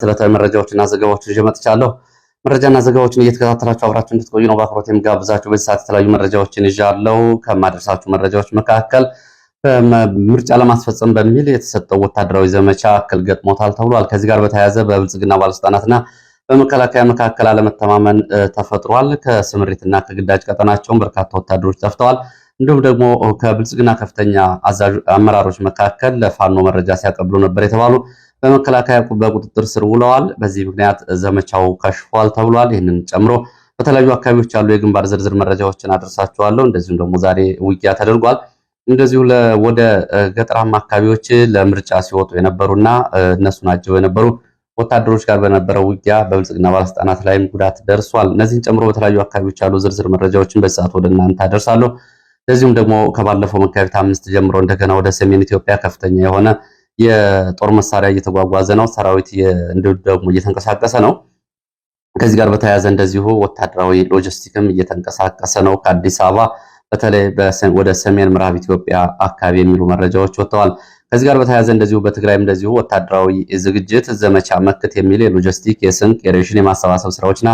ስለታዊ መረጃዎችና ዘገባዎችን ይዤ መጥቻለሁ። መረጃና ዘገባዎችን እየተከታተላችሁ አብራችሁ እንድትቆዩ ነው በአክብሮት የምጋብዛችሁ። በዚህ ሰዓት የተለያዩ መረጃዎችን ይዣለሁ። ከማድረሳችሁ መረጃዎች መካከል ምርጫ ለማስፈጸም በሚል የተሰጠው ወታደራዊ ዘመቻ እክል ገጥሞታል ተብሏል። ከዚህ ጋር በተያያዘ በብልጽግና ባለስልጣናትና በመከላከያ መካከል አለመተማመን ተፈጥሯል። ከስምሪትና ከግዳጅ ቀጠናቸውን በርካታ ወታደሮች ጠፍተዋል። እንዲሁም ደግሞ ከብልጽግና ከፍተኛ አመራሮች መካከል ለፋኖ መረጃ ሲያቀብሉ ነበር የተባሉ በመከላከያ በቁጥጥር ስር ውለዋል። በዚህ ምክንያት ዘመቻው ከሽፏል ተብሏል። ይህንን ጨምሮ በተለያዩ አካባቢዎች ያሉ የግንባር ዝርዝር መረጃዎችን አደርሳችኋለሁ። እንደዚሁም ደግሞ ዛሬ ውጊያ ተደርጓል። እንደዚሁ ወደ ገጠራማ አካባቢዎች ለምርጫ ሲወጡ የነበሩና እነሱን አጅበው የነበሩ ወታደሮች ጋር በነበረው ውጊያ በብልጽግና ባለስልጣናት ላይም ጉዳት ደርሷል። እነዚህን ጨምሮ በተለያዩ አካባቢዎች ያሉ ዝርዝር መረጃዎችን በዚህ ሰዓት ወደ እናንተ አደርሳለሁ። እንደዚሁም ደግሞ ከባለፈው መጋቢት 5 ጀምሮ እንደገና ወደ ሰሜን ኢትዮጵያ ከፍተኛ የሆነ የጦር መሳሪያ እየተጓጓዘ ነው። ሰራዊት ደግሞ እየተንቀሳቀሰ ነው። ከዚህ ጋር በተያያዘ እንደዚሁ ወታደራዊ ሎጂስቲክም እየተንቀሳቀሰ ነው። ከአዲስ አበባ በተለይ ወደ ሰሜን ምዕራብ ኢትዮጵያ አካባቢ የሚሉ መረጃዎች ወጥተዋል። ከዚህ ጋር በተያያዘ እንደዚሁ በትግራይም እንደዚሁ ወታደራዊ ዝግጅት ዘመቻ መክት የሚል የሎጂስቲክ የስንቅ የሬሽን የማሰባሰብ ስራዎችና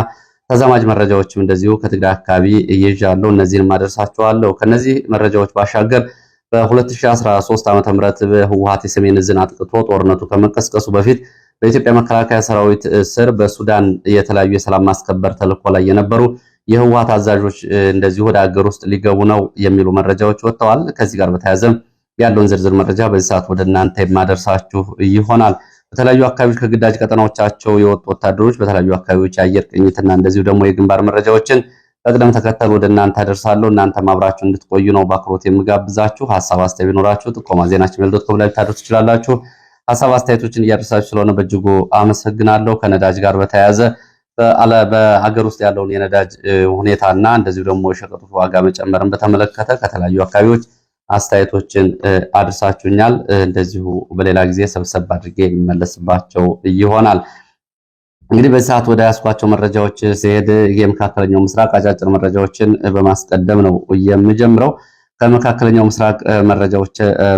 ተዛማጅ መረጃዎችም እንደዚሁ ከትግራይ አካባቢ ይዣለሁ። እነዚህንም አደርሳችኋለሁ። ከነዚህ መረጃዎች ባሻገር በ2013 ዓ.ም በህወሓት የሰሜን ዕዝን አጥቅቶ ጦርነቱ ከመቀስቀሱ በፊት በኢትዮጵያ መከላከያ ሰራዊት ስር በሱዳን የተለያዩ የሰላም ማስከበር ተልዕኮ ላይ የነበሩ የህወሓት አዛዦች እንደዚሁ ወደ ሀገር ውስጥ ሊገቡ ነው የሚሉ መረጃዎች ወጥተዋል። ከዚህ ጋር በተያያዘ ያለውን ዝርዝር መረጃ በዚህ ሰዓት ወደ እናንተ የማደርሳችሁ ይሆናል። በተለያዩ አካባቢዎች ከግዳጅ ቀጠናዎቻቸው የወጡ ወታደሮች በተለያዩ አካባቢዎች የአየር ቅኝትና እንደዚሁ ደግሞ የግንባር መረጃዎችን በቅደም ተከተል ወደ እናንተ አደርሳለሁ። እናንተም አብራችሁ እንድትቆዩ ነው በአክብሮት የምጋብዛችሁ። ሀሳብ አስተያየት ቢኖራችሁ ጥቆማ ዜናችን@gmail.com ላይ ታደርሱ ትችላላችሁ። ሀሳብ አስተያየቶችን እያደረሳችሁ ስለሆነ በእጅጉ አመሰግናለሁ። ከነዳጅ ጋር በተያያዘ በሀገር ውስጥ ያለውን የነዳጅ ሁኔታና እንደዚሁ ደግሞ የሸቀጦች ዋጋ መጨመርን በተመለከተ ከተለያዩ አካባቢዎች አስተያየቶችን አድርሳችሁኛል። እንደዚሁ በሌላ ጊዜ ሰብሰብ አድርጌ የሚመለስባቸው ይሆናል። እንግዲህ በዚህ ሰዓት ወደ ያስኳቸው መረጃዎች ሲሄድ የመካከለኛው ምስራቅ አጫጭር መረጃዎችን በማስቀደም ነው የምጀምረው። ከመካከለኛው ምስራቅ መረጃዎች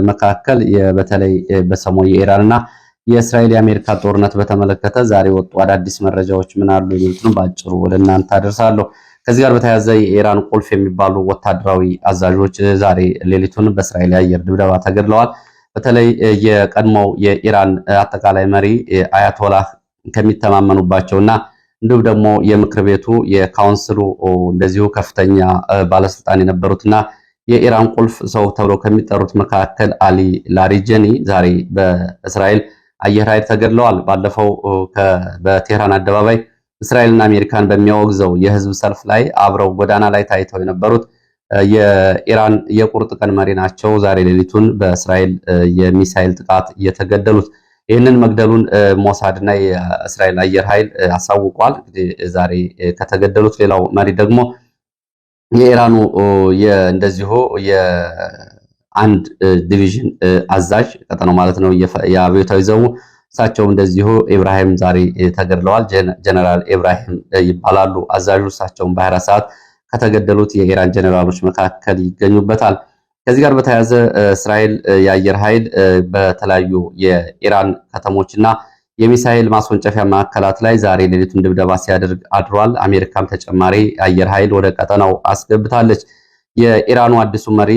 መካከል በተለይ በሰሞኑ የኢራንና የእስራኤል የአሜሪካ ጦርነት በተመለከተ ዛሬ ወጡ አዳዲስ መረጃዎች ምን አሉ የሚሉትን በአጭሩ ወደ እናንተ አደርሳለሁ። ከዚህ ጋር በተያያዘ የኢራን ቁልፍ የሚባሉ ወታደራዊ አዛዦች ዛሬ ሌሊቱን በእስራኤል የአየር ድብደባ ተገድለዋል። በተለይ የቀድሞው የኢራን አጠቃላይ መሪ አያቶላህ ከሚተማመኑባቸውና እንዲሁም ደግሞ የምክር ቤቱ የካውንስሉ እንደዚሁ ከፍተኛ ባለስልጣን የነበሩትና የኢራን ቁልፍ ሰው ተብለው ከሚጠሩት መካከል አሊ ላሪጀኒ ዛሬ በእስራኤል አየር ኃይል ተገድለዋል። ባለፈው በቴህራን አደባባይ እስራኤልና አሜሪካን በሚያወግዘው የህዝብ ሰልፍ ላይ አብረው ጎዳና ላይ ታይተው የነበሩት የኢራን የቁርጥ ቀን መሪ ናቸው። ዛሬ ሌሊቱን በእስራኤል የሚሳኤል ጥቃት የተገደሉት። ይህንን መግደሉን ሞሳድና የእስራኤል አየር ኃይል አሳውቋል። እንግዲህ ዛሬ ከተገደሉት ሌላው መሪ ደግሞ የኢራኑ እንደዚሁ የአንድ ዲቪዥን አዛዥ ቀጠናው ማለት ነው የአብዮታዊ ዘቡ እሳቸውም እንደዚሁ ኢብራሂም ዛሬ ተገድለዋል። ጀነራል ኢብራሂም ይባላሉ አዛዡ። እሳቸውም በ24 ሰዓት ከተገደሉት የኢራን ጀነራሎች መካከል ይገኙበታል። ከዚህ ጋር በተያያዘ እስራኤል የአየር ኃይል በተለያዩ የኢራን ከተሞችና የሚሳኤል ማስወንጨፊያ ማዕከላት ላይ ዛሬ ሌሊቱን ድብደባ ሲያደርግ አድሯል። አሜሪካም ተጨማሪ አየር ኃይል ወደ ቀጠናው አስገብታለች። የኢራኑ አዲሱ መሪ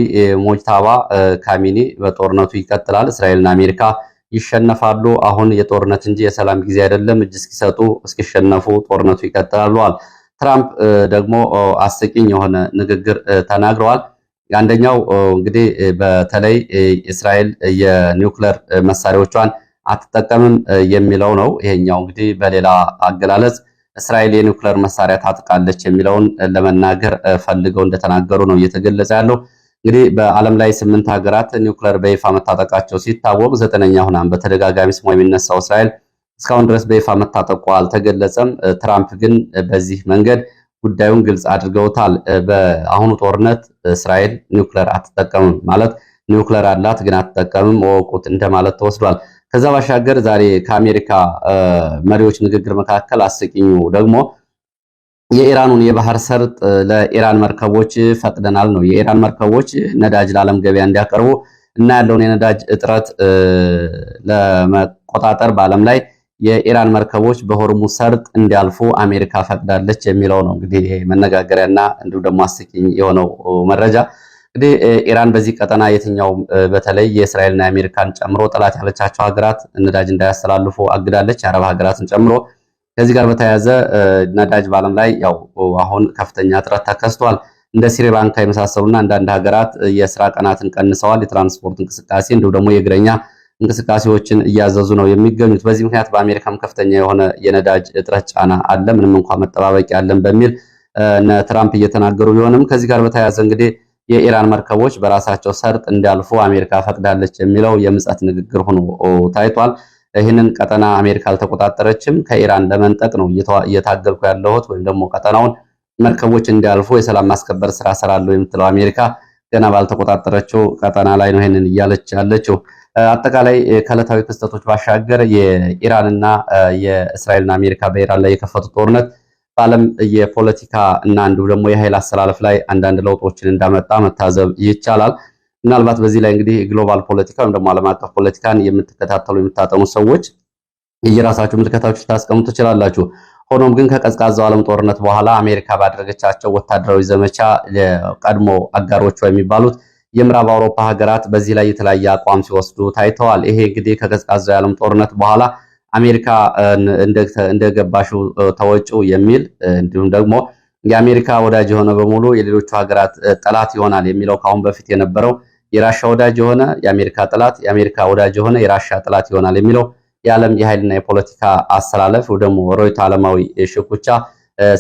ሞጅታባ ካሚኒ በጦርነቱ ይቀጥላል፣ እስራኤልና አሜሪካ ይሸነፋሉ፣ አሁን የጦርነት እንጂ የሰላም ጊዜ አይደለም፣ እጅ እስኪሰጡ እስኪሸነፉ ጦርነቱ ይቀጥላል ብለዋል። ትራምፕ ደግሞ አስቂኝ የሆነ ንግግር ተናግረዋል። አንደኛው እንግዲህ በተለይ እስራኤል የኒውክሌር መሳሪያዎቿን አትጠቀምም የሚለው ነው። ይሄኛው እንግዲህ በሌላ አገላለጽ እስራኤል የኒውክሌር መሳሪያ ታጥቃለች የሚለውን ለመናገር ፈልገው እንደተናገሩ ነው እየተገለጸ ያለው። እንግዲህ በዓለም ላይ 8 ሀገራት ኒውክሌር በይፋ መታጠቃቸው ሲታወቅ 9ኛ ሆናም በተደጋጋሚ ስሟ የሚነሳው እስራኤል እስካሁን ድረስ በይፋ መታጠቋ አልተገለጸም። ትራምፕ ግን በዚህ መንገድ ጉዳዩን ግልጽ አድርገውታል። በአሁኑ ጦርነት እስራኤል ኒውክሌር አትጠቀምም ማለት ኒውክሌር አላት ግን አትጠቀምም ወቁት እንደማለት ተወስዷል። ከዛ ባሻገር ዛሬ ከአሜሪካ መሪዎች ንግግር መካከል አስቂኙ ደግሞ የኢራኑን የባህር ሰርጥ ለኢራን መርከቦች ፈቅደናል ነው። የኢራን መርከቦች ነዳጅ ለዓለም ገበያ እንዲያቀርቡ እና ያለውን የነዳጅ እጥረት ለመቆጣጠር በዓለም ላይ የኢራን መርከቦች በሆርሙዝ ሰርጥ እንዲያልፉ አሜሪካ ፈቅዳለች የሚለው ነው እንግዲህ መነጋገሪያና እንዲሁም ደግሞ አስቂኝ የሆነው መረጃ። እንግዲህ ኢራን በዚህ ቀጠና የትኛውም በተለይ የእስራኤልና የአሜሪካን ጨምሮ ጠላት ያለቻቸው ሀገራት ነዳጅ እንዳያስተላልፉ አግዳለች፣ የአረብ ሀገራትን ጨምሮ። ከዚህ ጋር በተያያዘ ነዳጅ በዓለም ላይ ያው አሁን ከፍተኛ እጥረት ተከስቷል። እንደ ስሪላንካ የመሳሰሉና አንዳንድ ሀገራት የስራ ቀናትን ቀንሰዋል። የትራንስፖርት እንቅስቃሴ እንዲሁም ደግሞ የእግረኛ እንቅስቃሴዎችን እያዘዙ ነው የሚገኙት። በዚህ ምክንያት በአሜሪካም ከፍተኛ የሆነ የነዳጅ እጥረት ጫና አለ። ምንም እንኳን መጠባበቂያ ያለን በሚል ትራምፕ እየተናገሩ ቢሆንም ከዚህ ጋር በተያያዘ እንግዲህ የኢራን መርከቦች በራሳቸው ሰርጥ እንዲያልፉ አሜሪካ ፈቅዳለች የሚለው የምጸት ንግግር ሆኖ ታይቷል። ይህንን ቀጠና አሜሪካ አልተቆጣጠረችም። ከኢራን ለመንጠቅ ነው እየታገልኩ ያለሁት ወይም ደግሞ ቀጠናውን መርከቦች እንዲያልፉ የሰላም ማስከበር ስራ ሰራለሁ የምትለው አሜሪካ ገና ባልተቆጣጠረችው ቀጠና ላይ ነው ይህንን እያለች ያለችው። አጠቃላይ ከዕለታዊ ክስተቶች ባሻገር የኢራንና የእስራኤልና አሜሪካ በኢራን ላይ የከፈቱት ጦርነት በዓለም የፖለቲካ እና እንዲሁም ደግሞ የኃይል አሰላለፍ ላይ አንዳንድ ለውጦችን እንዳመጣ መታዘብ ይቻላል። ምናልባት በዚህ ላይ እንግዲህ ግሎባል ፖለቲካ ወይም ደግሞ ዓለም አቀፍ ፖለቲካን የምትከታተሉ የምታጠኑ ሰዎች የራሳችሁ ምልከታዎች ልታስቀምጡ ትችላላችሁ። ሆኖም ግን ከቀዝቃዛው ዓለም ጦርነት በኋላ አሜሪካ ባደረገቻቸው ወታደራዊ ዘመቻ ቀድሞ አጋሮቿ የሚባሉት የምዕራብ አውሮፓ ሀገራት በዚህ ላይ የተለያየ አቋም ሲወስዱ ታይተዋል። ይሄ እንግዲህ ከቀዝቃዛው የዓለም ጦርነት በኋላ አሜሪካ እንደገባሽው ተወጪው የሚል እንዲሁም ደግሞ የአሜሪካ ወዳጅ የሆነ በሙሉ የሌሎቹ ሀገራት ጠላት ይሆናል የሚለው ካሁን በፊት የነበረው የራሻ ወዳጅ የሆነ የአሜሪካ ጠላት፣ የአሜሪካ ወዳጅ የሆነ የራሻ ጠላት ይሆናል የሚለው የዓለም የኃይልና የፖለቲካ አሰላለፍ ወይ ደግሞ ሮይቶ ዓለማዊ ሽኩቻ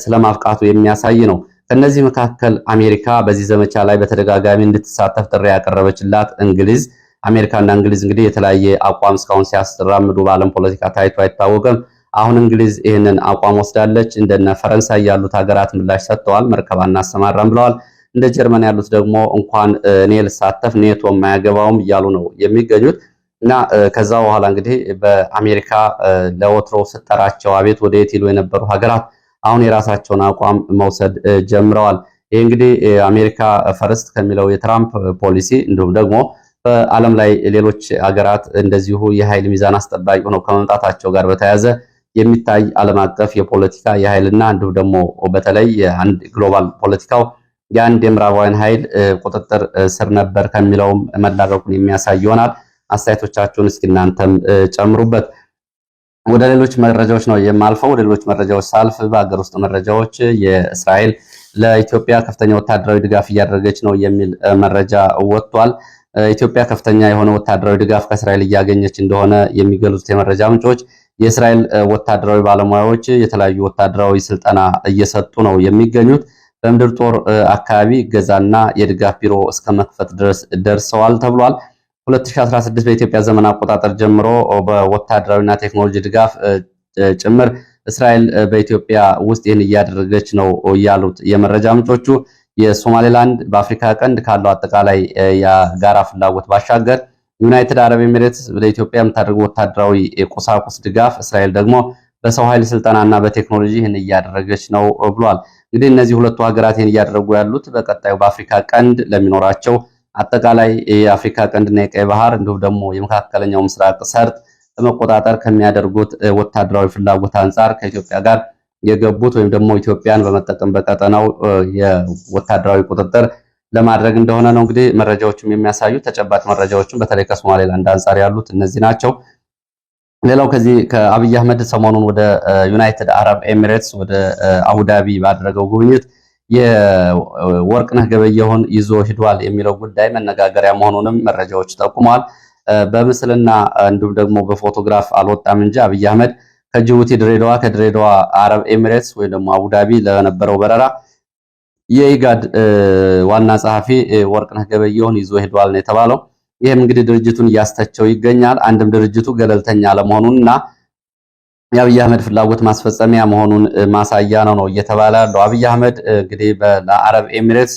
ስለማብቃቱ የሚያሳይ ነው። ከነዚህ መካከል አሜሪካ በዚህ ዘመቻ ላይ በተደጋጋሚ እንድትሳተፍ ጥሪ ያቀረበችላት እንግሊዝ አሜሪካና እንግሊዝ እንግዲህ የተለያየ አቋም እስካሁን ሲያስተራምዱ በዓለም ፖለቲካ ታይቶ አይታወቅም። አሁን እንግሊዝ ይህንን አቋም ወስዳለች። እንደነ ፈረንሳይ ያሉት ሀገራት ምላሽ ሰጥተዋል። መርከብ አናሰማራም ብለዋል። እንደ ጀርመን ያሉት ደግሞ እንኳን እኔ ልሳተፍ ኔቶ የማያገባውም እያሉ ነው የሚገኙት እና ከዛ በኋላ እንግዲህ በአሜሪካ ለወትሮ ስጠራቸው አቤት ወደ የት ይሉ የነበሩ ሀገራት አሁን የራሳቸውን አቋም መውሰድ ጀምረዋል። ይህ እንግዲህ አሜሪካ ፈርስት ከሚለው የትራምፕ ፖሊሲ እንዲሁም ደግሞ በዓለም ላይ ሌሎች ሀገራት እንደዚሁ የኃይል ሚዛን አስጠባቂ ሆነው ከመምጣታቸው ጋር በተያያዘ የሚታይ ዓለም አቀፍ የፖለቲካ የኃይልና እንዲሁም ደግሞ በተለይ የአንድ ግሎባል ፖለቲካው የአንድ የምዕራባውያን ኃይል ቁጥጥር ስር ነበር ከሚለውም መላቀቁን የሚያሳይ ይሆናል። አስተያየቶቻችሁን እስኪ እናንተም ጨምሩበት። ወደ ሌሎች መረጃዎች ነው የማልፈው። ወደ ሌሎች መረጃዎች ሳልፍ በሀገር ውስጥ መረጃዎች የእስራኤል ለኢትዮጵያ ከፍተኛ ወታደራዊ ድጋፍ እያደረገች ነው የሚል መረጃ ወጥቷል። ኢትዮጵያ ከፍተኛ የሆነ ወታደራዊ ድጋፍ ከእስራኤል እያገኘች እንደሆነ የሚገልጹት የመረጃ ምንጮች የእስራኤል ወታደራዊ ባለሙያዎች የተለያዩ ወታደራዊ ስልጠና እየሰጡ ነው የሚገኙት። በምድር ጦር አካባቢ እገዛና የድጋፍ ቢሮ እስከ መክፈት ድረስ ደርሰዋል ተብሏል። 2016 በኢትዮጵያ ዘመን አቆጣጠር ጀምሮ በወታደራዊና ቴክኖሎጂ ድጋፍ ጭምር እስራኤል በኢትዮጵያ ውስጥ ይህን እያደረገች ነው ያሉት የመረጃ ምንጮቹ የሶማሌላንድ በአፍሪካ ቀንድ ካለው አጠቃላይ የጋራ ፍላጎት ባሻገር ዩናይትድ አረብ ኤሚሬትስ ለኢትዮጵያ የምታደርገው ወታደራዊ ቁሳቁስ ድጋፍ እስራኤል ደግሞ በሰው ኃይል ስልጠናና በቴክኖሎጂ ይህን እያደረገች ነው ብሏል። እንግዲህ እነዚህ ሁለቱ ሀገራት ይህን እያደረጉ ያሉት በቀጣዩ በአፍሪካ ቀንድ ለሚኖራቸው አጠቃላይ የአፍሪካ ቀንድና የቀይ ባህር እንዲሁም ደግሞ የመካከለኛው ምስራቅ ሰርጥ ለመቆጣጠር ከሚያደርጉት ወታደራዊ ፍላጎት አንጻር ከኢትዮጵያ ጋር የገቡት ወይም ደግሞ ኢትዮጵያን በመጠቀም በቀጠናው የወታደራዊ ቁጥጥር ለማድረግ እንደሆነ ነው እንግዲህ መረጃዎችም የሚያሳዩ። ተጨባጭ መረጃዎችም በተለይ ከሶማሌላንድ አንጻር ያሉት እነዚህ ናቸው። ሌላው ከዚህ ከአብይ አህመድ ሰሞኑን ወደ ዩናይትድ አረብ ኤሚሬትስ ወደ አቡዳቢ ባደረገው ጉብኝት የወርቅነህ ገበየሁን ይዞ ሂዷል የሚለው ጉዳይ መነጋገሪያ መሆኑንም መረጃዎች ጠቁመዋል። በምስልና እንዲሁም ደግሞ በፎቶግራፍ አልወጣም እንጂ አብይ አህመድ ከጅቡቲ ድሬዳዋ፣ ከድሬዳዋ አረብ ኤሚሬትስ ወይም ደግሞ አቡዳቢ ለነበረው በረራ የኢጋድ ዋና ጸሐፊ ወርቅነህ ገበየሁን ይዞ ሄዷል ነው የተባለው። ይህም እንግዲህ ድርጅቱን እያስተቸው ይገኛል። አንድም ድርጅቱ ገለልተኛ ለመሆኑንና የአብይ አህመድ ፍላጎት ማስፈጸሚያ መሆኑን ማሳያ ነው እየተባለ ያለው። አብይ አህመድ እንግዲህ ለአረብ ኤሚሬትስ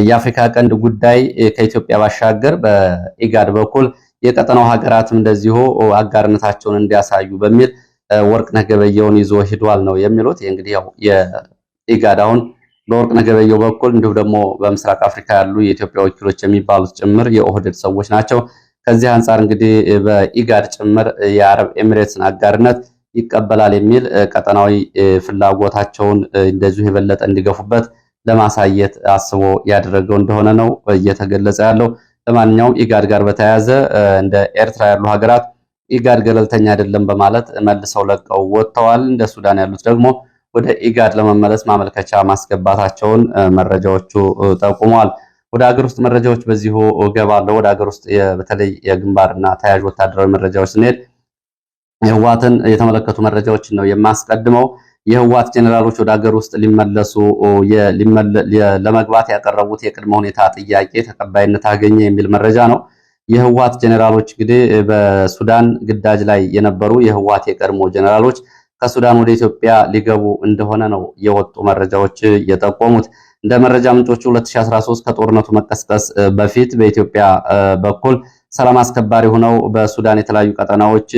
የአፍሪካ ቀንድ ጉዳይ ከኢትዮጵያ ባሻገር በኢጋድ በኩል የቀጠናው ሀገራትም እንደዚሁ አጋርነታቸውን እንዲያሳዩ በሚል ወርቅነህ ገበየሁን ይዞ ሂዷል ነው የሚሉት። ይህ እንግዲህ ያው የኢጋድ አሁን በወርቅነህ ገበየሁ በኩል እንዲሁም ደግሞ በምስራቅ አፍሪካ ያሉ የኢትዮጵያ ወኪሎች የሚባሉት ጭምር የኦህዴድ ሰዎች ናቸው። ከዚህ አንጻር እንግዲህ በኢጋድ ጭምር የአረብ ኤሚሬትስን አጋርነት ይቀበላል የሚል ቀጠናዊ ፍላጎታቸውን እንደዚሁ የበለጠ እንዲገፉበት ለማሳየት አስቦ ያደረገው እንደሆነ ነው እየተገለጸ ያለው። ለማንኛውም ኢጋድ ጋር በተያያዘ እንደ ኤርትራ ያሉ ሀገራት ኢጋድ ገለልተኛ አይደለም በማለት መልሰው ለቀው ወጥተዋል። እንደ ሱዳን ያሉት ደግሞ ወደ ኢጋድ ለመመለስ ማመልከቻ ማስገባታቸውን መረጃዎቹ ጠቁመዋል። ወደ ሀገር ውስጥ መረጃዎች በዚሁ እገባለሁ። ወደ ሀገር ውስጥ በተለይ የግንባርና ተያያዥ ወታደራዊ መረጃዎች ስንሄድ የህወሓትን የተመለከቱ መረጃዎችን ነው የማስቀድመው። የህወሓት ጄኔራሎች ወደ ሀገር ውስጥ ሊመለሱ ለመግባት ያቀረቡት የቅድመ ሁኔታ ጥያቄ ተቀባይነት አገኘ የሚል መረጃ ነው። የህወሓት ጄኔራሎች እንግዲህ በሱዳን ግዳጅ ላይ የነበሩ የህወሓት የቀድሞ ጄኔራሎች ከሱዳን ወደ ኢትዮጵያ ሊገቡ እንደሆነ ነው የወጡ መረጃዎች የጠቆሙት። እንደ መረጃ ምንጮቹ 2013 ከጦርነቱ መቀስቀስ በፊት በኢትዮጵያ በኩል ሰላም አስከባሪ ሆነው በሱዳን የተለያዩ ቀጠናዎች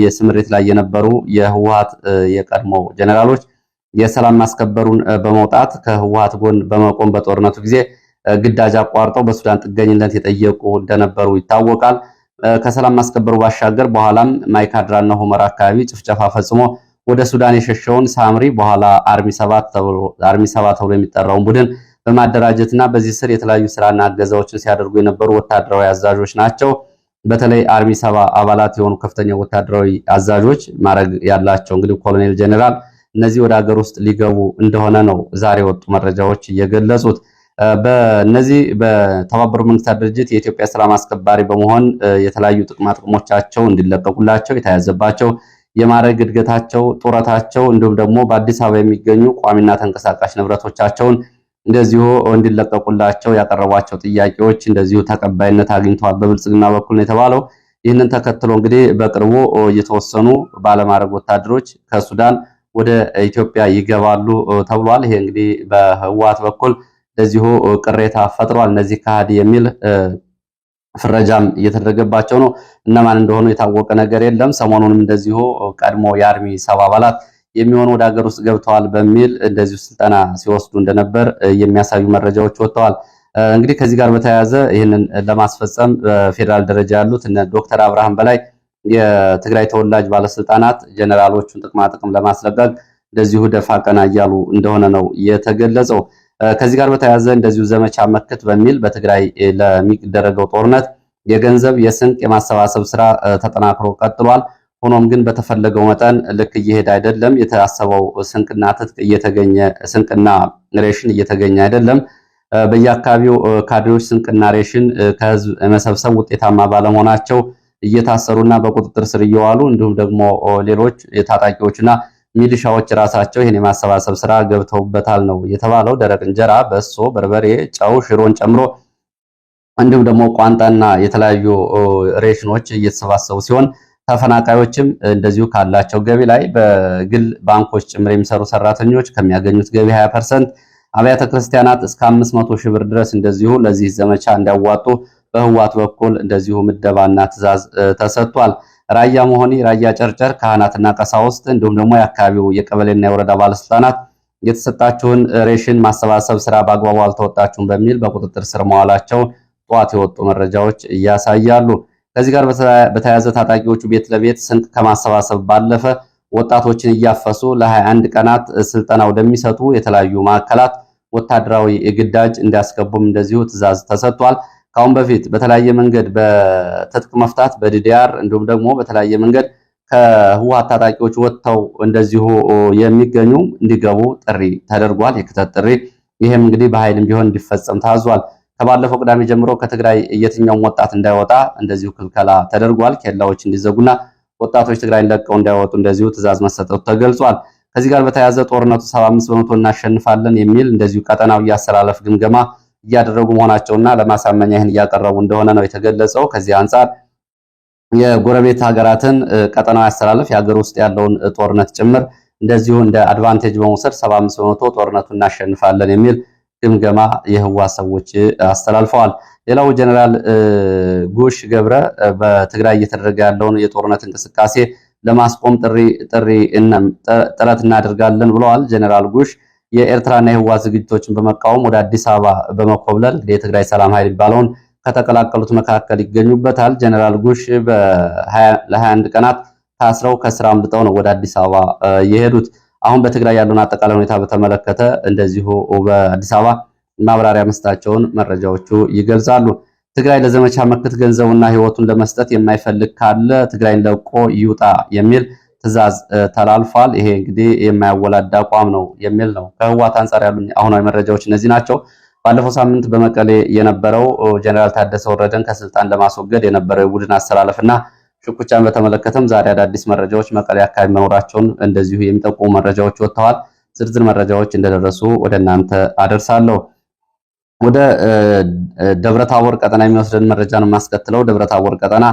የስምሪት ላይ የነበሩ የህወሓት የቀድሞ ጄኔራሎች የሰላም ማስከበሩን በመውጣት ከህወሓት ጎን በመቆም በጦርነቱ ጊዜ ግዳጅ አቋርጠው በሱዳን ጥገኝነት የጠየቁ እንደነበሩ ይታወቃል። ከሰላም ማስከበሩ ባሻገር በኋላም ማይካድራና ሁመራ አካባቢ ጭፍጨፋ ፈጽሞ ወደ ሱዳን የሸሸውን ሳምሪ በኋላ አርሚ 7 ተብሎ የሚጠራውን ቡድን በማደራጀትና በዚህ ስር የተለያዩ ስራና እገዛዎችን ሲያደርጉ የነበሩ ወታደራዊ አዛዦች ናቸው። በተለይ አርሚ 7 አባላት የሆኑ ከፍተኛ ወታደራዊ አዛዦች ማዕረግ ያላቸው እንግዲህ ኮሎኔል ጄኔራል እነዚህ ወደ ሀገር ውስጥ ሊገቡ እንደሆነ ነው ዛሬ የወጡ መረጃዎች እየገለጹት። በእነዚህ በተባበሩት መንግስታት ድርጅት የኢትዮጵያ ሰላም አስከባሪ በመሆን የተለያዩ ጥቅሞቻቸው እንዲለቀቁላቸው የተያዘባቸው የማዕረግ እድገታቸው፣ ጡረታቸው እንዲሁም ደግሞ በአዲስ አበባ የሚገኙ ቋሚና ተንቀሳቃሽ ንብረቶቻቸውን እንደዚሁ እንዲለቀቁላቸው ያቀረቧቸው ጥያቄዎች እንደዚሁ ተቀባይነት አግኝተዋል በብልጽግና በኩል ነው የተባለው። ይህንን ተከትሎ እንግዲህ በቅርቡ የተወሰኑ ባለማዕረግ ወታደሮች ከሱዳን ወደ ኢትዮጵያ ይገባሉ ተብሏል። ይሄ እንግዲህ በህወሓት በኩል እንደዚሁ ቅሬታ ፈጥሯል። እነዚህ ከሃዲ የሚል ፍረጃም እየተደረገባቸው ነው። እነማን እንደሆኑ የታወቀ ነገር የለም። ሰሞኑንም እንደዚሁ ቀድሞ የአርሚ 7 አባላት የሚሆኑ ወደ ሀገር ውስጥ ገብተዋል በሚል እንደዚሁ ስልጠና ሲወስዱ እንደነበር የሚያሳዩ መረጃዎች ወጥተዋል። እንግዲህ ከዚህ ጋር በተያያዘ ይህንን ለማስፈጸም በፌዴራል ደረጃ ያሉት እነ ዶክተር አብርሃም በላይ የትግራይ ተወላጅ ባለስልጣናት ጀነራሎቹን ጥቅማጥቅም ለማስለቀቅ እንደዚሁ ደፋ ቀና እያሉ እንደሆነ ነው የተገለጸው። ከዚህ ጋር በተያያዘ እንደዚሁ ዘመቻ መክት በሚል በትግራይ ለሚደረገው ጦርነት የገንዘብ የስንቅ የማሰባሰብ ስራ ተጠናክሮ ቀጥሏል። ሆኖም ግን በተፈለገው መጠን ልክ እየሄደ አይደለም። የታሰበው ስንቅና ትጥቅ ስንቅና ሬሽን እየተገኘ አይደለም። በየአካባቢው ካድሬዎች ስንቅና ሬሽን ከህዝብ መሰብሰብ ውጤታማ ባለመሆናቸው እየታሰሩና በቁጥጥር ስር እየዋሉ እንዲሁም ደግሞ ሌሎች ታጣቂዎችና ሚሊሻዎች ራሳቸው ይህን የማሰባሰብ ስራ ገብተውበታል ነው የተባለው። ደረቅ እንጀራ፣ በሶ፣ በርበሬ፣ ጨው፣ ሽሮን ጨምሮ እንዲሁም ደግሞ ቋንጣና የተለያዩ ሬሽኖች እየተሰባሰቡ ሲሆን ተፈናቃዮችም እንደዚሁ ካላቸው ገቢ ላይ በግል ባንኮች ጭምር የሚሰሩ ሰራተኞች ከሚያገኙት ገቢ 20%፣ አብያተ ክርስቲያናት እስከ 500 ሺህ ብር ድረስ እንደዚሁ ለዚህ ዘመቻ እንዲያዋጡ በህወሓት በኩል እንደዚሁ ምደባና ትዕዛዝ ተሰጥቷል። ራያ መሆኒ፣ ራያ ጨርጨር ካህናትና ቀሳውስት እንዲሁም ደግሞ የአካባቢው የቀበሌና የወረዳ ባለስልጣናት የተሰጣቸውን ሬሽን ማሰባሰብ ስራ በአግባቡ አልተወጣችሁም በሚል በቁጥጥር ስር መዋላቸው ጠዋት የወጡ መረጃዎች እያሳያሉ። ከዚህ ጋር በተያያዘ ታጣቂዎቹ ቤት ለቤት ስንቅ ከማሰባሰብ ባለፈ ወጣቶችን እያፈሱ ለ21 ቀናት ስልጠና ወደሚሰጡ የተለያዩ ማዕከላት ወታደራዊ ግዳጅ እንዲያስገቡም እንደዚሁ ትዕዛዝ ተሰጥቷል። ካሁን በፊት በተለያየ መንገድ በትጥቅ መፍታት በዲዲአር እንዲሁም ደግሞ በተለያየ መንገድ ከህወሓት ታጣቂዎች ወጥተው እንደዚሁ የሚገኙ እንዲገቡ ጥሪ ተደርጓል፣ የክተት ጥሪ። ይህም እንግዲህ በኃይልም ቢሆን እንዲፈጸም ታዟል። ከባለፈው ቅዳሜ ጀምሮ ከትግራይ የትኛውም ወጣት እንዳይወጣ እንደዚሁ ክልከላ ተደርጓል። ኬላዎች እንዲዘጉና ወጣቶች ትግራይን ለቀው እንዳይወጡ እንደዚሁ ትዕዛዝ መሰጠቱ ተገልጿል። ከዚህ ጋር በተያያዘ ጦርነቱ 75 በመቶ እናሸንፋለን የሚል እንደዚሁ ቀጠናዊ ያሰላለፍ ግምገማ እያደረጉ መሆናቸውና ለማሳመኛ ይህን እያቀረቡ እንደሆነ ነው የተገለጸው። ከዚህ አንጻር የጎረቤት ሀገራትን ቀጠናዊ ያሰላለፍ የሀገር ውስጥ ያለውን ጦርነት ጭምር እንደዚሁ እንደ አድቫንቴጅ በመውሰድ 75 በመቶ ጦርነቱን እናሸንፋለን የሚል ግምገማ የህወሓት ሰዎች አስተላልፈዋል። ሌላው ጀነራል ጉሽ ገብረ በትግራይ እየተደረገ ያለውን የጦርነት እንቅስቃሴ ለማስቆም ጥረት እናደርጋለን ብለዋል። ጀነራል ጉሽ የኤርትራና የህወሓት ዝግጅቶችን በመቃወም ወደ አዲስ አበባ በመኮብለል እንግዲህ የትግራይ ሰላም ኃይል የሚባለውን ከተቀላቀሉት መካከል ይገኙበታል። ጀነራል ጉሽ ለ21 ቀናት ታስረው ከስራ አምልጠው ነው ወደ አዲስ አበባ የሄዱት። አሁን በትግራይ ያለውን አጠቃላይ ሁኔታ በተመለከተ እንደዚሁ በአዲስ አበባ ማብራሪያ መስጠታቸውን መረጃዎቹ ይገልጻሉ። ትግራይ ለዘመቻ መክት ገንዘቡና ሕይወቱን ለመስጠት የማይፈልግ ካለ ትግራይን ለቆ ይውጣ የሚል ትዕዛዝ ተላልፏል። ይሄ እንግዲህ የማያወላዳ አቋም ነው የሚል ነው። ከህወሓት አንጻር ያሉ አሁናዊ መረጃዎች እነዚህ ናቸው። ባለፈው ሳምንት በመቀሌ የነበረው ጀነራል ታደሰ ወረደን ከስልጣን ለማስወገድ የነበረው የቡድን አሰላለፍና ሽኩቻን በተመለከተም ዛሬ አዳዲስ መረጃዎች መቀሌ አካባቢ መኖራቸውን እንደዚሁ የሚጠቁሙ መረጃዎች ወጥተዋል። ዝርዝር መረጃዎች እንደደረሱ ወደ እናንተ አደርሳለሁ። ወደ ደብረታቦር ቀጠና የሚወስደን መረጃ ነው የማስከትለው። ደብረታቦር ቀጠና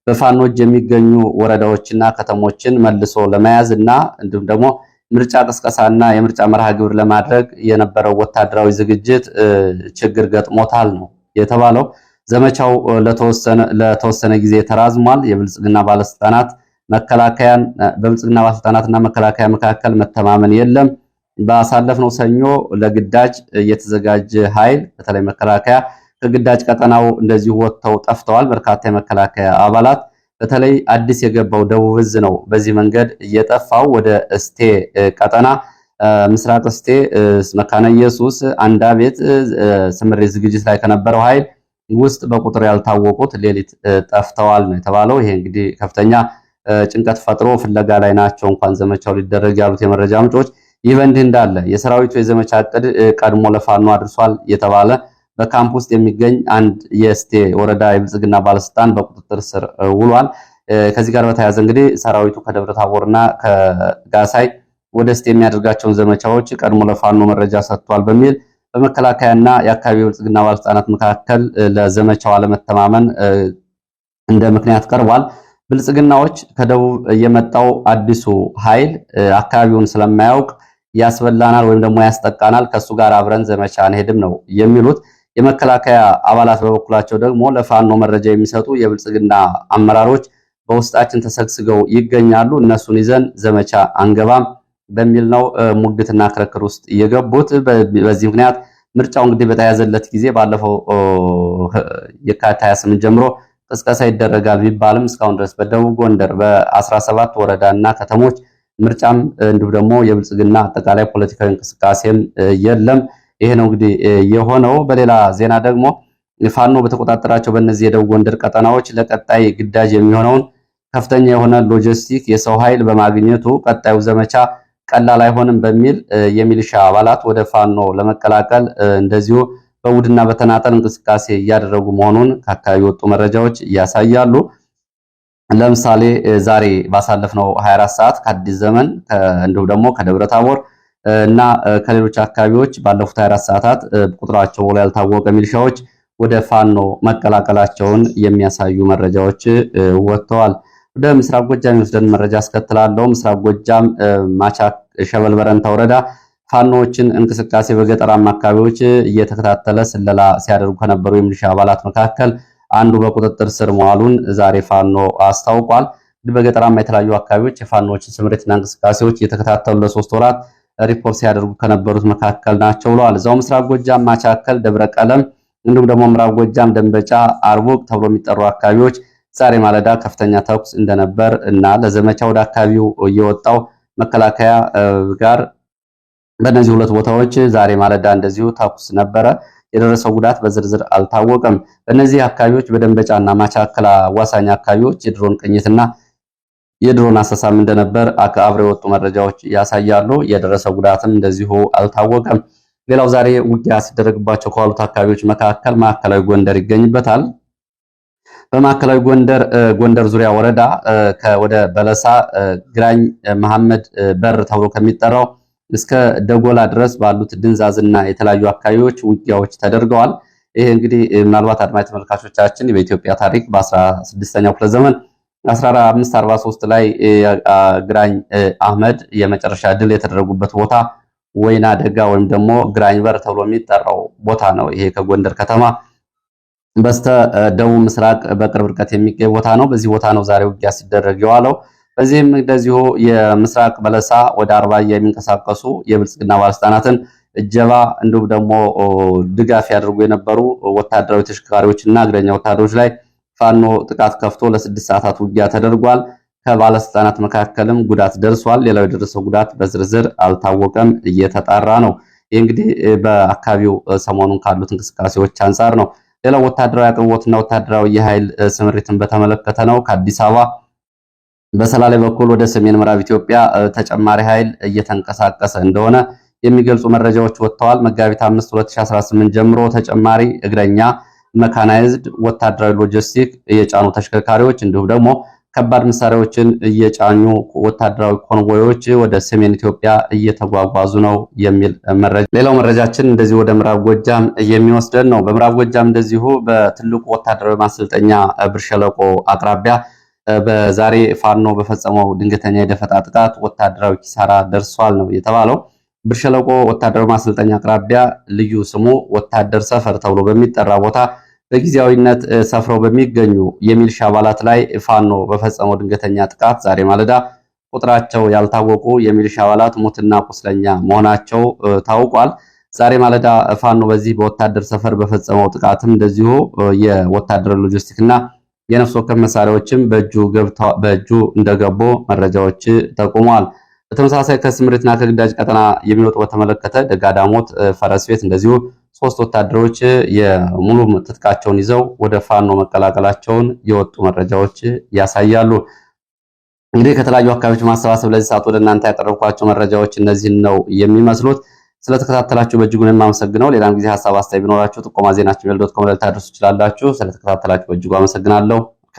በፋኖች የሚገኙ ወረዳዎችና ከተሞችን መልሶ ለመያዝ እና እንዲሁም ደግሞ ምርጫ ቅስቀሳና የምርጫ መርሃ ግብር ለማድረግ የነበረው ወታደራዊ ዝግጅት ችግር ገጥሞታል ነው የተባለው። ዘመቻው ለተወሰነ ጊዜ ተራዝሟል። የብልጽግና ባለስልጣናትና መከላከያ መካከል መተማመን የለም። ባሳለፍነው ሰኞ ለግዳጅ የተዘጋጀ ኃይል በተለይ መከላከያ ከግዳጅ ቀጠናው እንደዚሁ ወጥተው ጠፍተዋል። በርካታ የመከላከያ አባላት በተለይ አዲስ የገባው ደቡብ እዝ ነው በዚህ መንገድ እየጠፋው ወደ እስቴ ቀጠና ምስራቅ እስቴ፣ መካነ ኢየሱስ፣ አንዳቤት ስምሬት ዝግጅት ላይ ከነበረው ኃይል ውስጥ በቁጥር ያልታወቁት ሌሊት ጠፍተዋል ነው የተባለው። ይሄ እንግዲህ ከፍተኛ ጭንቀት ፈጥሮ ፍለጋ ላይ ናቸው እንኳን ዘመቻው ሊደረግ ያሉት የመረጃ ምንጮች። ይህ በእንዲህ እንዳለ የሰራዊቱ የዘመቻ ዕቅድ ቀድሞ ለፋኖ አድርሷል የተባለ በካምፕ ውስጥ የሚገኝ አንድ የእስቴ ወረዳ የብልጽግና ባለስልጣን በቁጥጥር ስር ውሏል። ከዚህ ጋር በተያያዘ እንግዲህ ሰራዊቱ ከደብረ ታቦርና ከጋሳይ ወደ እስቴ የሚያደርጋቸውን ዘመቻዎች ቀድሞ ለፋኖ መረጃ ሰጥቷል በሚል በመከላከያና የአካባቢው የብልጽግና ባለስልጣናት መካከል ለዘመቻው አለመተማመን እንደ ምክንያት ቀርቧል። ብልጽግናዎች ከደቡብ የመጣው አዲሱ ኃይል አካባቢውን ስለማያውቅ ያስበላናል ወይም ደግሞ ያስጠቃናል፣ ከሱ ጋር አብረን ዘመቻ አንሄድም ነው የሚሉት። የመከላከያ አባላት በበኩላቸው ደግሞ ለፋኖ መረጃ የሚሰጡ የብልጽግና አመራሮች በውስጣችን ተሰግስገው ይገኛሉ፣ እነሱን ይዘን ዘመቻ አንገባም በሚል ነው ሙግትና ክርክር ውስጥ የገቡት። በዚህ ምክንያት ምርጫው እንግዲህ በተያዘለት ጊዜ ባለፈው የካቲት 28 ጀምሮ ቅስቀሳ ይደረጋል ቢባልም እስካሁን ድረስ በደቡብ ጎንደር በ17 ወረዳና ከተሞች ምርጫም እንዲሁም ደግሞ የብልጽግና አጠቃላይ ፖለቲካዊ እንቅስቃሴም የለም። ይሄ ነው እንግዲህ የሆነው። በሌላ ዜና ደግሞ ፋኖ በተቆጣጠራቸው በእነዚህ የደቡብ ጎንደር ቀጠናዎች ለቀጣይ ግዳጅ የሚሆነውን ከፍተኛ የሆነ ሎጂስቲክ የሰው ኃይል በማግኘቱ ቀጣዩ ዘመቻ ቀላል አይሆንም በሚል የሚሊሻ አባላት ወደ ፋኖ ለመቀላቀል እንደዚሁ በቡድንና በተናጠል እንቅስቃሴ እያደረጉ መሆኑን ከአካባቢ ወጡ መረጃዎች ያሳያሉ። ለምሳሌ ዛሬ ባሳለፍነው 24 ሰዓት ከአዲስ ዘመን እንዲሁም ደግሞ ከደብረ ታቦር እና ከሌሎች አካባቢዎች ባለፉት 24 ሰዓታት ቁጥራቸው ያልታወቀ ሚሊሻዎች ወደ ፋኖ መቀላቀላቸውን የሚያሳዩ መረጃዎች ወጥተዋል። ወደ ምስራቅ ጎጃም የሚወስደን መረጃ አስከትላለሁ። ምስራቅ ጎጃም ማቻክ ሸበል በረንታ ወረዳ ፋኖዎችን እንቅስቃሴ በገጠራማ አካባቢዎች እየተከታተለ ስለላ ሲያደርጉ ከነበሩ የሚሊሻ አባላት መካከል አንዱ በቁጥጥር ስር መዋሉን ዛሬ ፋኖ አስታውቋል። በገጠራማ የተለያዩ አካባቢዎች የፋኖዎችን ስምሪትና እንቅስቃሴዎች እየተከታተሉ ለ3 ወራት ሪፖርት ሲያደርጉ ከነበሩት መካከል ናቸው ብለዋል። እዛው ምስራቅ ጎጃም ማቻከል፣ ደብረ ቀለም እንዲሁም ደግሞ ምዕራብ ጎጃም ደንበጫ፣ አርቡቅ ተብሎ የሚጠሩ አካባቢዎች ዛሬ ማለዳ ከፍተኛ ተኩስ እንደነበር እና ለዘመቻ ወደ አካባቢው እየወጣው መከላከያ ጋር በእነዚህ ሁለት ቦታዎች ዛሬ ማለዳ እንደዚሁ ተኩስ ነበረ። የደረሰው ጉዳት በዝርዝር አልታወቀም። በእነዚህ አካባቢዎች በደንበጫና ማቻከል አዋሳኝ አካባቢዎች የድሮን ቅኝትና የድሮን አሰሳም እንደነበር አብረው የወጡ መረጃዎች ያሳያሉ። የደረሰው ጉዳትም እንደዚሁ አልታወቀም። ሌላው ዛሬ ውጊያ ሲደረግባቸው ከዋሉት አካባቢዎች መካከል ማዕከላዊ ጎንደር ይገኝበታል። በማዕከላዊ ጎንደር ዙሪያ ወረዳ ወደ በለሳ ግራኝ መሐመድ በር ተብሎ ከሚጠራው እስከ ደጎላ ድረስ ባሉት ድንዛዝና የተለያዩ አካባቢዎች ውጊያዎች ተደርገዋል። ይሄ እንግዲህ ምናልባት አድማጭ ተመልካቾቻችን በኢትዮጵያ ታሪክ በ16ኛው ክፍለ ዘመን 1543 ላይ ግራኝ አህመድ የመጨረሻ ድል የተደረጉበት ቦታ ወይና ደጋ ወይም ደግሞ ግራኝ በር ተብሎ የሚጠራው ቦታ ነው። ይሄ ከጎንደር ከተማ በስተ ደቡብ ምስራቅ በቅርብ ርቀት የሚገኝ ቦታ ነው። በዚህ ቦታ ነው ዛሬ ውጊያ ሲደረግ የዋለው። በዚህም እንደዚሁ የምስራቅ በለሳ ወደ አርባያ የሚንቀሳቀሱ የብልጽግና ባለስልጣናትን እጀባ እንዲሁም ደግሞ ድጋፍ ያደርጉ የነበሩ ወታደራዊ ተሽከርካሪዎችና እግረኛ ወታደሮች ላይ ፋኖ ጥቃት ከፍቶ ለ6 ሰዓታት ውጊያ ተደርጓል። ከባለስልጣናት መካከልም ጉዳት ደርሷል። ሌላው የደረሰው ጉዳት በዝርዝር አልታወቀም፣ እየተጣራ ነው። ይህ እንግዲህ በአካባቢው ሰሞኑን ካሉት እንቅስቃሴዎች አንጻር ነው። ሌላው ወታደራዊ አቅርቦትና ወታደራዊ የኃይል ስምሪትን በተመለከተ ነው። ከአዲስ አበባ በሰላሌ በኩል ወደ ሰሜን ምዕራብ ኢትዮጵያ ተጨማሪ ኃይል እየተንቀሳቀሰ እንደሆነ የሚገልጹ መረጃዎች ወጥተዋል። መጋቢት 5 2018 ጀምሮ ተጨማሪ እግረኛ፣ መካናይዝድ፣ ወታደራዊ ሎጂስቲክ የጫኑ ተሽከርካሪዎች እንዲሁም ደግሞ ከባድ መሳሪያዎችን እየጫኙ ወታደራዊ ኮንቮዮች ወደ ሰሜን ኢትዮጵያ እየተጓጓዙ ነው የሚል መረጃ። ሌላው መረጃችን እንደዚህ ወደ ምዕራብ ጎጃም የሚወስደን ነው። በምዕራብ ጎጃም እንደዚሁ በትልቁ ወታደራዊ ማሰልጠኛ ብር ሸለቆ አቅራቢያ በዛሬ ፋኖ በፈጸመው ድንገተኛ የደፈጣ ጥቃት ወታደራዊ ኪሳራ ደርሷል ነው የተባለው። ብር ሸለቆ ወታደራዊ ማሰልጠኛ አቅራቢያ ልዩ ስሙ ወታደር ሰፈር ተብሎ በሚጠራ ቦታ በጊዜያዊነት ሰፍረው በሚገኙ የሚሊሻ አባላት ላይ ፋኖ በፈጸመው ድንገተኛ ጥቃት ዛሬ ማለዳ ቁጥራቸው ያልታወቁ የሚሊሻ አባላት ሙትና ቁስለኛ መሆናቸው ታውቋል። ዛሬ ማለዳ ፋኖ በዚህ በወታደር ሰፈር በፈጸመው ጥቃትም እንደዚሁ የወታደር ሎጂስቲክና የነፍስ ወከፍ መሳሪያዎችም በእጁ እንደገቡ መረጃዎች ጠቁመዋል። በተመሳሳይ ከስምሪትና ከግዳጅ ቀጠና የሚወጡ በተመለከተ ደጋዳሞት ፈረስ ቤት እንደዚሁ 3 ወታደሮች የሙሉ ትጥቃቸውን ይዘው ወደ ፋኖ መቀላቀላቸውን የወጡ መረጃዎች ያሳያሉ። እንግዲህ ከተለያዩ አካባቢዎች ማሰባሰብ ለዚህ ሰዓት ወደ እናንተ ያቀረብኳቸው መረጃዎች እነዚህን ነው የሚመስሉት። ስለተከታተላችሁ በእጅጉ ነው የማመሰግነው። ሌላም ጊዜ ሐሳብ አስተያየት ቢኖራችሁ ጥቆማ ዜናችን ሜል.com ላይ ልታደርሱ ትችላላችሁ። ስለተከታተላችሁ በእጅጉ አመሰግናለሁ።